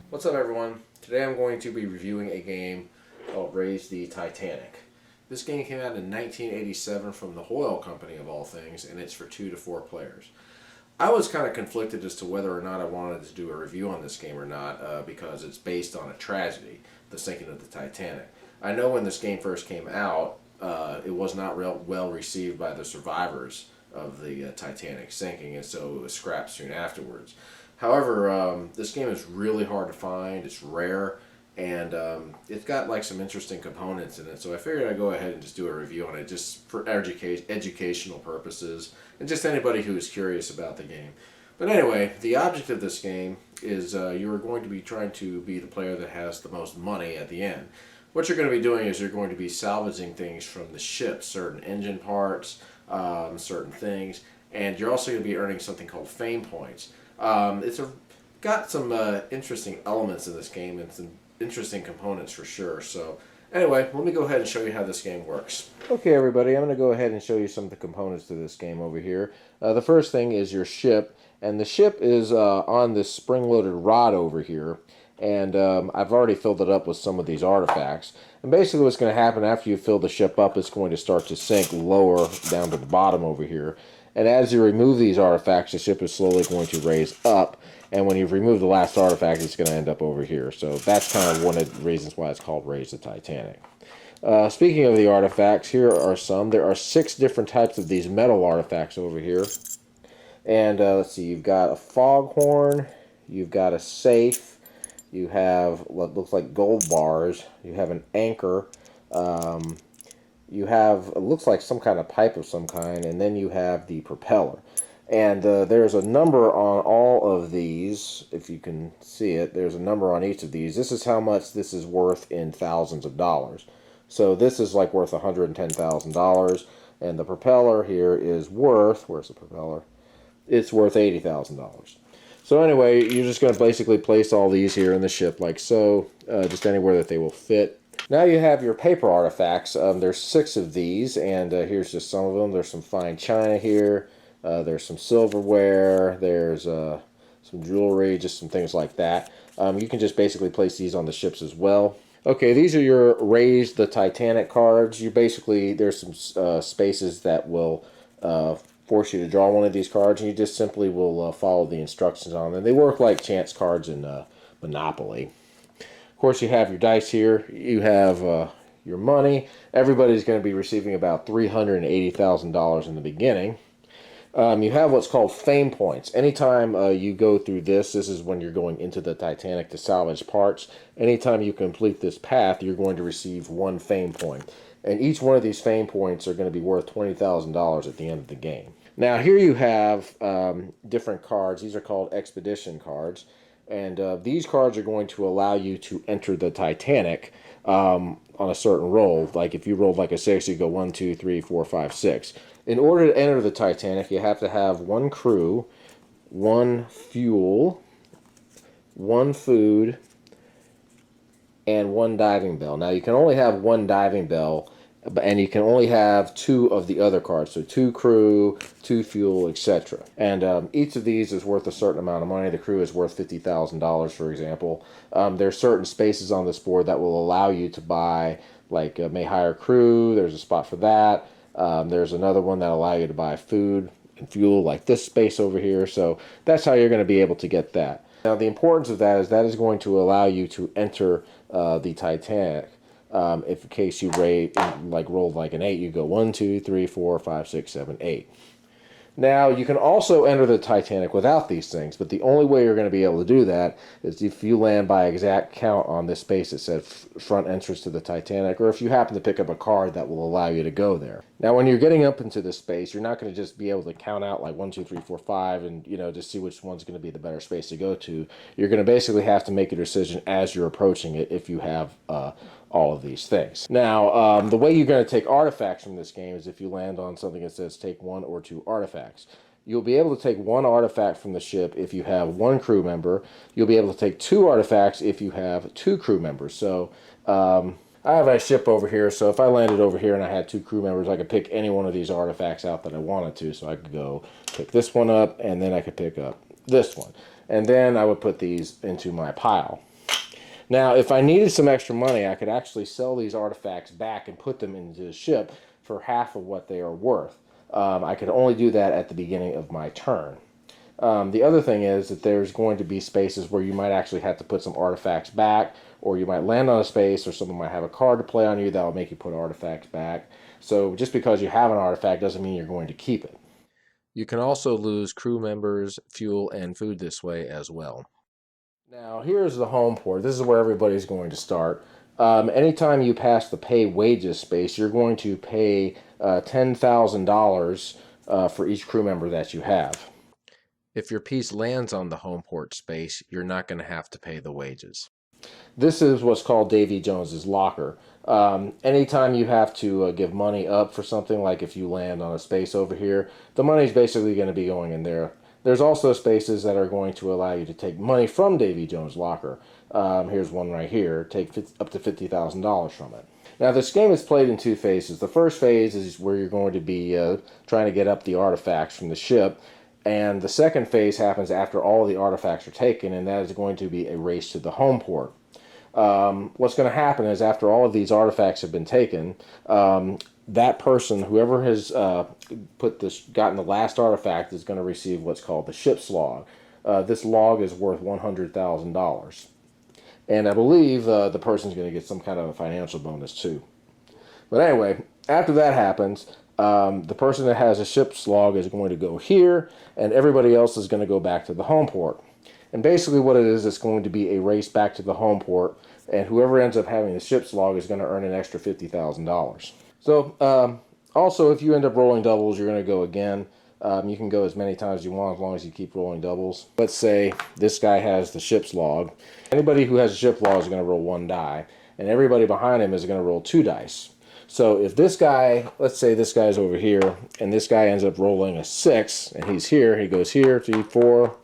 What's up, everyone? Today I'm going to be reviewing a game called Raise the Titanic. This game came out in 1987 from the Hoyle company, of all things, and it's for 2 to 4 players. I was kind of conflicted as to whether or not I wanted to do a review on this game or not because it's based on a tragedy, the sinking of the Titanic. I know when this game first came out, it was not well received by the survivors of the Titanic sinking, and so it was scrapped soon afterwards. However, this game is really hard to find. It's rare, and it's got like some interesting components in it. So I figured I'd go ahead and just do a review on it, just for educational purposes, and just anybody who is curious about the game. But anyway, the object of this game is you are going to be trying to be the player that has the most money at the end. What you're going to be doing is you're going to be salvaging things from the ship, certain engine parts, certain things, and you're also going to be earning something called fame points. Got some interesting elements in this game and some interesting components for sure. So anyway, let me go ahead and show you how this game works. Okay, everybody, I'm going to go ahead and show you some of the components to this game over here. The first thing is your ship, and the ship is on this spring-loaded rod over here. And I've already filled it up with some of these artifacts. And basically what's going to happen after you fill the ship up, it's going to start to sink lower down to the bottom over here. And as you remove these artifacts, the ship is slowly going to raise up. And when you've removed the last artifact, it's going to end up over here. So that's kind of one of the reasons why it's called Raise the Titanic. Speaking of the artifacts, here are some. There are 6 different types of these metal artifacts over here. And let's see, you've got a foghorn, you've got a safe, you have what looks like gold bars, you have an anchor, you have, it looks like some kind of pipe of some kind, and then you have the propeller. And there's a number on all of these, if you can see it, there's a number on each of these. This is how much this is worth in thousands of dollars. So this is like worth $110,000, and the propeller here is worth, where's the propeller? It's worth $80,000. So anyway, you're just going to basically place all these here in the ship like so, just anywhere that they will fit. Now you have your paper artifacts. There's 6 of these, and here's just some of them. There's some fine china here. There's some silverware. There's some jewelry, just some things like that. You can just basically place these on the ships as well. Okay, these are your Raise the Titanic cards. You basically, there's some spaces that will force you to draw one of these cards, and you just simply will follow the instructions on them. They work like chance cards in Monopoly. Of course, you have your dice here. You have your money. Everybody's going to be receiving about $380,000 in the beginning. You have what's called fame points. Anytime you go through this is when you're going into the Titanic to salvage parts. Anytime you complete this path, you're going to receive 1 fame point. And each one of these fame points are going to be worth $20,000 at the end of the game. Now here you have different cards. These are called expedition cards. And these cards are going to allow you to enter the Titanic on a certain roll. Like if you rolled like a 6, you go 1, 2, 3, 4, 5, 6. In order to enter the Titanic, you have to have 1 crew, 1 fuel, 1 food, and 1 diving bell. Now you can only have 1 diving bell, and you can only have 2 of the other cards. So 2 crew, 2 fuel, etc. And each of these is worth a certain amount of money. The crew is worth $50,000, for example. There's certain spaces on this board that will allow you to buy, like may hire crew. There's a spot for that. There's another one that allow you to buy food and fuel, like this space over here. So that's how you're going to be able to get that. Now the importance of that is going to allow you to enter the Titanic. If in case you rolled like an 8, you go 1, 2, 3, 4, 5, 6, 7, 8. Now, you can also enter the Titanic without these things, but the only way you're going to be able to do that is if you land by exact count on this space that says front entrance to the Titanic, or if you happen to pick up a card that will allow you to go there. Now, when you're getting up into this space, you're not going to just be able to count out like 1, 2, 3, 4, 5 and, just see which one's going to be the better space to go to. You're going to basically have to make a decision as you're approaching it if you have all of these things. Now, the way you're going to take artifacts from this game is if you land on something that says take 1 or 2 artifacts. You'll be able to take 1 artifact from the ship if you have 1 crew member. You'll be able to take 2 artifacts if you have 2 crew members. So I have a ship over here, so if I landed over here and I had 2 crew members, I could pick any one of these artifacts out that I wanted to. So I could go pick this one up, and then I could pick up this one. And then I would put these into my pile. Now, if I needed some extra money, I could actually sell these artifacts back and put them into the ship for half of what they are worth. I could only do that at the beginning of my turn. The other thing is that there's going to be spaces where you might actually have to put some artifacts back, or you might land on a space, or someone might have a card to play on you that will make you put artifacts back. So just because you have an artifact doesn't mean you're going to keep it. You can also lose crew members, fuel, and food this way as well. Now, here's the home port. This is where everybody's going to start. Anytime you pass the pay wages space, you're going to pay $10,000 for each crew member that you have. If your piece lands on the home port space, you're not going to have to pay the wages. This is what's called Davy Jones's locker. Anytime you have to give money up for something, like if you land on a space over here, the money's basically going to be going in there. There's also spaces that are going to allow you to take money from Davy Jones' locker. Here's one right here. Take up to $50,000 from it. Now, this game is played in two phases. The first phase is where you're going to be trying to get up the artifacts from the ship. And the second phase happens after all the artifacts are taken, and that is going to be a race to the home port. What's going to happen is after all of these artifacts have been taken, that person, whoever has gotten the last artifact, is going to receive what's called the ship's log. This log is worth $100,000. And I believe the person's going to get some kind of a financial bonus too. But anyway, after that happens, the person that has a ship's log is going to go here, and everybody else is going to go back to the home port. And basically what it is, it's going to be a race back to the home port, and whoever ends up having the ship's log is going to earn an extra $50,000. So, also, if you end up rolling doubles, you're going to go again. You can go as many times as you want as long as you keep rolling doubles. Let's say this guy has the ship's log. Anybody who has a ship's log is going to roll one die, and everybody behind him is going to roll two dice. So if this guy, let's say this guy's over here, and this guy ends up rolling a 6, and he's here, he goes here, 3, 4,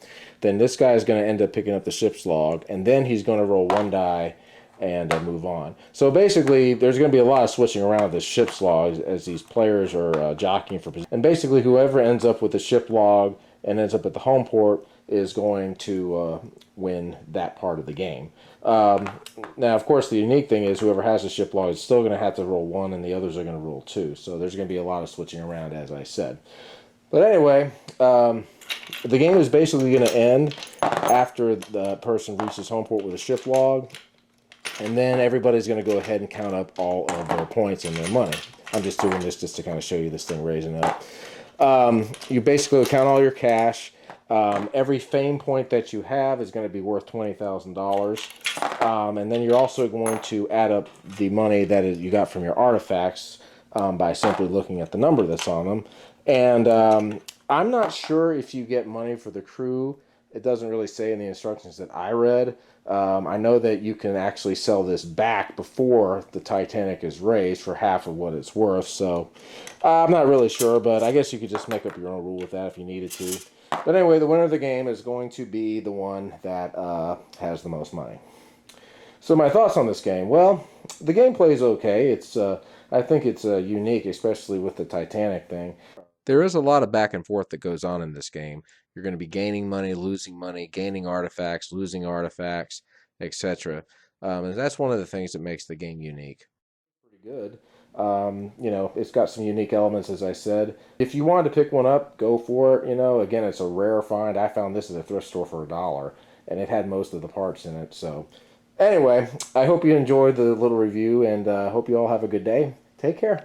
then this guy is going to end up picking up the ship's log, and then he's going to roll one die and move on. So basically, there's going to be a lot of switching around with the ship's log as these players are jockeying for position. And basically, whoever ends up with the ship log and ends up at the home port is going to win that part of the game. Now, of course, the unique thing is whoever has the ship log is still going to have to roll 1, and the others are going to roll 2. So there's going to be a lot of switching around, as I said. But anyway, the game is basically going to end after the person reaches home port with a ship log, and then everybody's going to go ahead and count up all of their points and their money. I'm just doing this just to kind of show you this thing raising up. You basically count all your cash. Every fame point that you have is going to be worth $20,000. And then you're also going to add up the money that you got from your artifacts by simply looking at the number that's on them. And I'm not sure if you get money for the crew. It doesn't really say in the instructions that I read. I know that you can actually sell this back before the Titanic is raised for half of what it's worth. So I'm not really sure, but I guess you could just make up your own rule with that if you needed to. But anyway, the winner of the game is going to be the one that has the most money. So my thoughts on this game. Well, the gameplay is okay. I think it's unique, especially with the Titanic thing. There is a lot of back and forth that goes on in this game. You're going to be gaining money, gaining artifacts, losing artifacts, etc. And that's one of the things that makes the game unique. Pretty good. It's got some unique elements, as I said. If you wanted to pick one up, go for it. Again, it's a rare find. I found this at a thrift store for $1, and it had most of the parts in it. So anyway, I hope you enjoyed the little review, and hope you all have a good day. Take care.